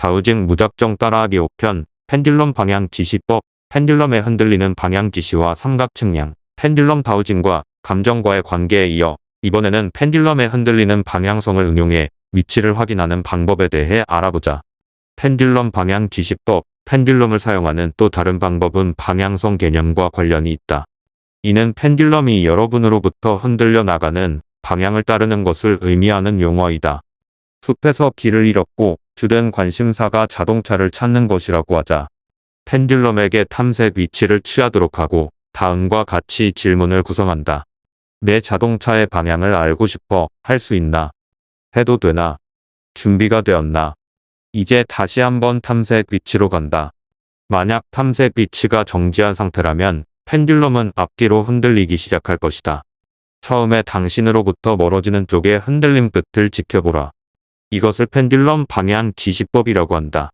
다우징 무작정 따라하기 5편, 펜듈럼 방향 지시법, 펜듈럼의 흔들리는 방향 지시와 삼각 측량, 펜듈럼 다우징과 감정과의 관계에 이어 이번에는 펜듈럼의 흔들리는 방향성을 응용해 위치를 확인하는 방법에 대해 알아보자. 펜듈럼 방향 지시법, 펜듈럼을 사용하는 또 다른 방법은 방향성 개념과 관련이 있다. 이는 펜듈럼이 여러분으로부터 흔들려 나가는 방향을 따르는 것을 의미하는 용어이다. 숲에서 길을 잃었고 주된 관심사가 자동차를 찾는 것이라고 하자 펜듈럼에게 탐색 위치를 취하도록 하고 다음과 같이 질문을 구성한다. 내 자동차의 방향을 알고 싶어. 할 수 있나? 해도 되나? 준비가 되었나? 이제 다시 한번 탐색 위치로 간다. 만약 탐색 위치가 정지한 상태라면 펜듈럼은 앞뒤로 흔들리기 시작할 것이다. 처음에 당신으로부터 멀어지는 쪽의 흔들림 끝을 지켜보라. 이것을 펜듈럼 방향 지시법이라고 한다.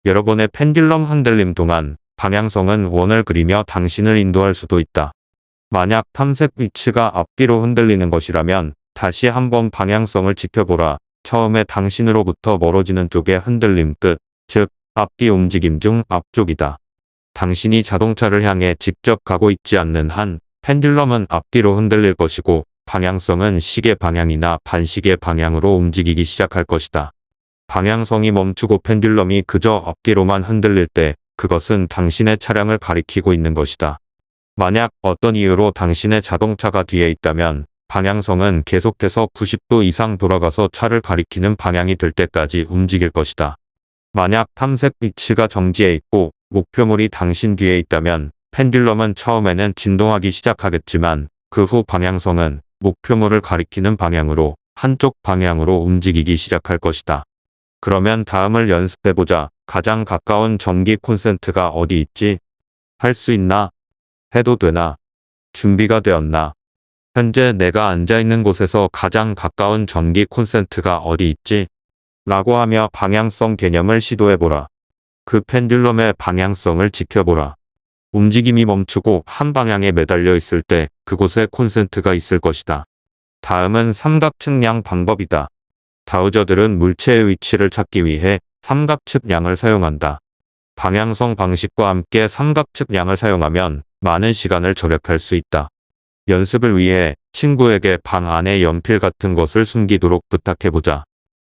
여러 번의 펜듈럼 흔들림 동안 방향성은 원을 그리며 당신을 인도할 수도 있다. 만약 탐색 위치가 앞뒤로 흔들리는 것이라면 다시 한번 방향성을 지켜보라. 처음에 당신으로부터 멀어지는 쪽의 흔들림 끝, 즉 앞뒤 움직임 중 앞쪽이다. 당신이 자동차를 향해 직접 가고 있지 않는 한 펜듈럼은 앞뒤로 흔들릴 것이고 방향성은 시계 방향이나 반시계 방향으로 움직이기 시작할 것이다. 방향성이 멈추고 펜듈럼이 그저 앞뒤로만 흔들릴 때 그것은 당신의 차량을 가리키고 있는 것이다. 만약 어떤 이유로 당신의 자동차가 뒤에 있다면 방향성은 계속해서 90도 이상 돌아가서 차를 가리키는 방향이 될 때까지 움직일 것이다. 만약 탐색 위치가 정지해 있고 목표물이 당신 뒤에 있다면 펜듈럼은 처음에는 진동하기 시작하겠지만 그 후 방향성은 목표물을 가리키는 방향으로 한쪽 방향으로 움직이기 시작할 것이다. 그러면 다음을 연습해보자. 가장 가까운 전기 콘센트가 어디 있지? 할 수 있나? 해도 되나? 준비가 되었나? 현재 내가 앉아있는 곳에서 가장 가까운 전기 콘센트가 어디 있지? 라고 하며 방향성 개념을 시도해보라. 그 펜듈럼의 방향성을 지켜보라. 움직임이 멈추고 한 방향에 매달려 있을 때 그곳에 콘센트가 있을 것이다. 다음은 삼각 측량 방법이다. 다우저들은 물체의 위치를 찾기 위해 삼각 측량을 사용한다. 방향성 방식과 함께 삼각 측량을 사용하면 많은 시간을 절약할 수 있다. 연습을 위해 친구에게 방 안에 연필 같은 것을 숨기도록 부탁해보자.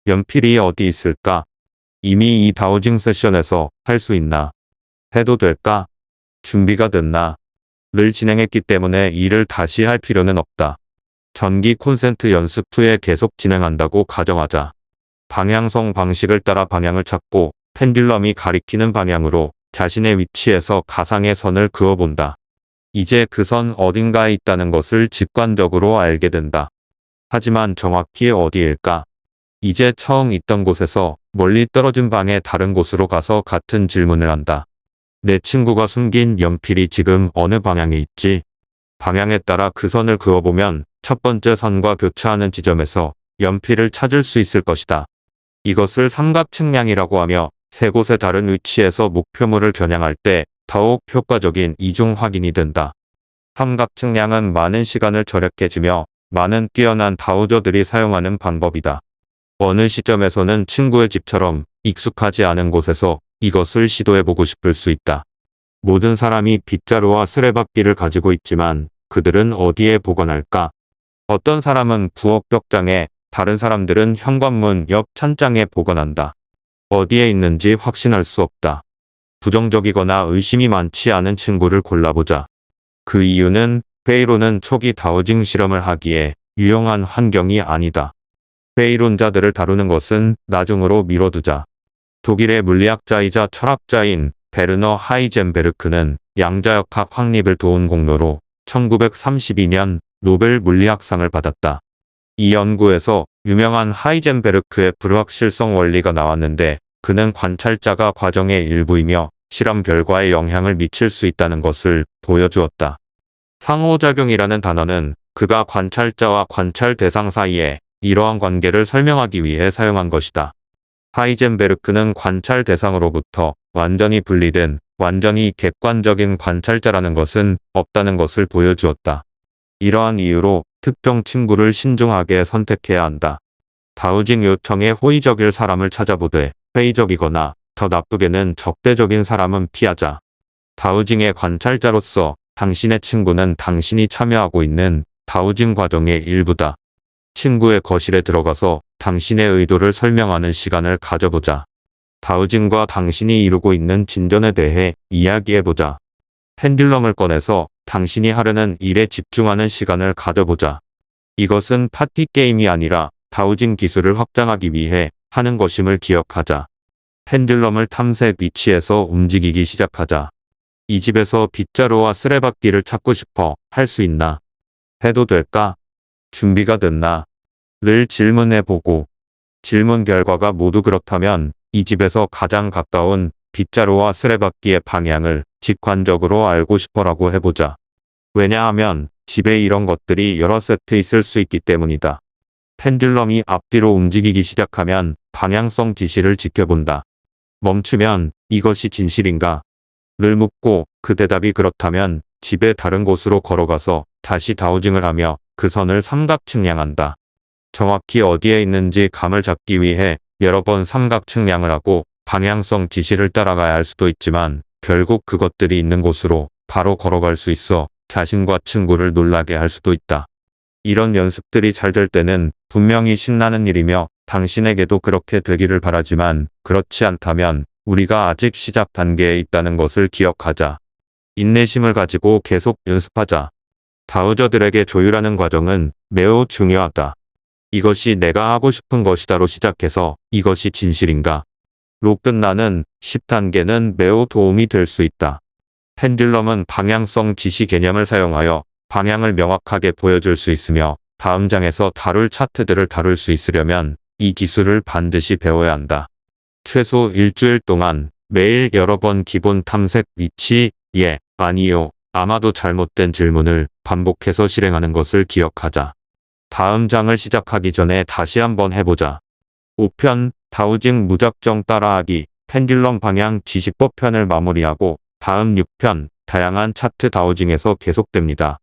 연필이 어디 있을까? 이미 이 다우징 세션에서 할 수 있나? 해도 될까? 준비가 됐나? 를 진행했기 때문에 이를 다시 할 필요는 없다. 전기 콘센트 연습 후에 계속 진행한다고 가정하자. 방향성 방식을 따라 방향을 찾고 펜듈럼이 가리키는 방향으로 자신의 위치에서 가상의 선을 그어본다. 이제 그 선 어딘가에 있다는 것을 직관적으로 알게 된다. 하지만 정확히 어디일까? 이제 처음 있던 곳에서 멀리 떨어진 방의 다른 곳으로 가서 같은 질문을 한다. 내 친구가 숨긴 연필이 지금 어느 방향에 있지? 방향에 따라 그 선을 그어보면 첫 번째 선과 교차하는 지점에서 연필을 찾을 수 있을 것이다. 이것을 삼각 측량이라고 하며 세 곳의 다른 위치에서 목표물을 겨냥할 때 더욱 효과적인 이중 확인이 된다. 삼각 측량은 많은 시간을 절약해주며 많은 뛰어난 다우저들이 사용하는 방법이다. 어느 시점에서는 친구의 집처럼 익숙하지 않은 곳에서 이것을 시도해보고 싶을 수 있다. 모든 사람이 빗자루와 수레바퀴를 가지고 있지만 그들은 어디에 보관할까? 어떤 사람은 부엌 벽장에, 다른 사람들은 현관문 옆 찬장에 보관한다. 어디에 있는지 확신할 수 없다. 부정적이거나 의심이 많지 않은 친구를 골라보자. 그 이유는 페이론은 초기 다우징 실험을 하기에 유용한 환경이 아니다. 페이론자들을 다루는 것은 나중으로 미뤄두자. 독일의 물리학자이자 철학자인 베르너 하이젠베르크는 양자역학 확립을 도운 공로로 1932년 노벨 물리학상을 받았다. 이 연구에서 유명한 하이젠베르크의 불확실성 원리가 나왔는데 그는 관찰자가 과정의 일부이며 실험 결과에 영향을 미칠 수 있다는 것을 보여주었다. 상호작용이라는 단어는 그가 관찰자와 관찰 대상 사이에 이러한 관계를 설명하기 위해 사용한 것이다. 하이젠베르크는 관찰 대상으로부터 완전히 분리된 완전히 객관적인 관찰자라는 것은 없다는 것을 보여주었다. 이러한 이유로 특정 친구를 신중하게 선택해야 한다. 다우징 요청에 호의적일 사람을 찾아보되 회의적이거나 더 나쁘게는 적대적인 사람은 피하자. 다우징의 관찰자로서 당신의 친구는 당신이 참여하고 있는 다우징 과정의 일부다. 친구의 거실에 들어가서 당신의 의도를 설명하는 시간을 가져보자. 다우징과 당신이 이루고 있는 진전에 대해 이야기해보자. 펜듈럼을 꺼내서 당신이 하려는 일에 집중하는 시간을 가져보자. 이것은 파티 게임이 아니라 다우징 기술을 확장하기 위해 하는 것임을 기억하자. 펜듈럼을 탐색 위치에서 움직이기 시작하자. 이 집에서 빗자루와 쓰레받기를 찾고 싶어. 할 수 있나? 해도 될까? 준비가 됐나? 를 질문해보고 질문 결과가 모두 그렇다면 이 집에서 가장 가까운 빗자루와 쓰레받기의 방향을 직관적으로 알고 싶어라고 해보자. 왜냐하면 집에 이런 것들이 여러 세트 있을 수 있기 때문이다. 펜듈럼이 앞뒤로 움직이기 시작하면 방향성 지시를 지켜본다. 멈추면 이것이 진실인가? 를 묻고 그 대답이 그렇다면 집의 다른 곳으로 걸어가서 다시 다우징을 하며 그 선을 삼각 측량한다. 정확히 어디에 있는지 감을 잡기 위해 여러 번 삼각 측량을 하고 방향성 지시를 따라가야 할 수도 있지만 결국 그것들이 있는 곳으로 바로 걸어갈 수 있어 자신과 친구를 놀라게 할 수도 있다. 이런 연습들이 잘 될 때는 분명히 신나는 일이며 당신에게도 그렇게 되기를 바라지만 그렇지 않다면 우리가 아직 시작 단계에 있다는 것을 기억하자. 인내심을 가지고 계속 연습하자. 다우저들에게 조율하는 과정은 매우 중요하다. 이것이 내가 하고 싶은 것이다로 시작해서 이것이 진실인가? 로 끝나는 10단계는 매우 도움이 될 수 있다. 펜듈럼은 방향성 지시 개념을 사용하여 방향을 명확하게 보여줄 수 있으며 다음 장에서 다룰 차트들을 다룰 수 있으려면 이 기술을 반드시 배워야 한다. 최소 일주일 동안 매일 여러 번 기본 탐색 위치, 예, 아니요, 아마도 잘못된 질문을 반복해서 실행하는 것을 기억하자. 다음 장을 시작하기 전에 다시 한번 해보자. 5편 다우징 무작정 따라하기 펜듈럼 방향 지시법 편을 마무리하고 다음 6편 다양한 차트 다우징에서 계속됩니다.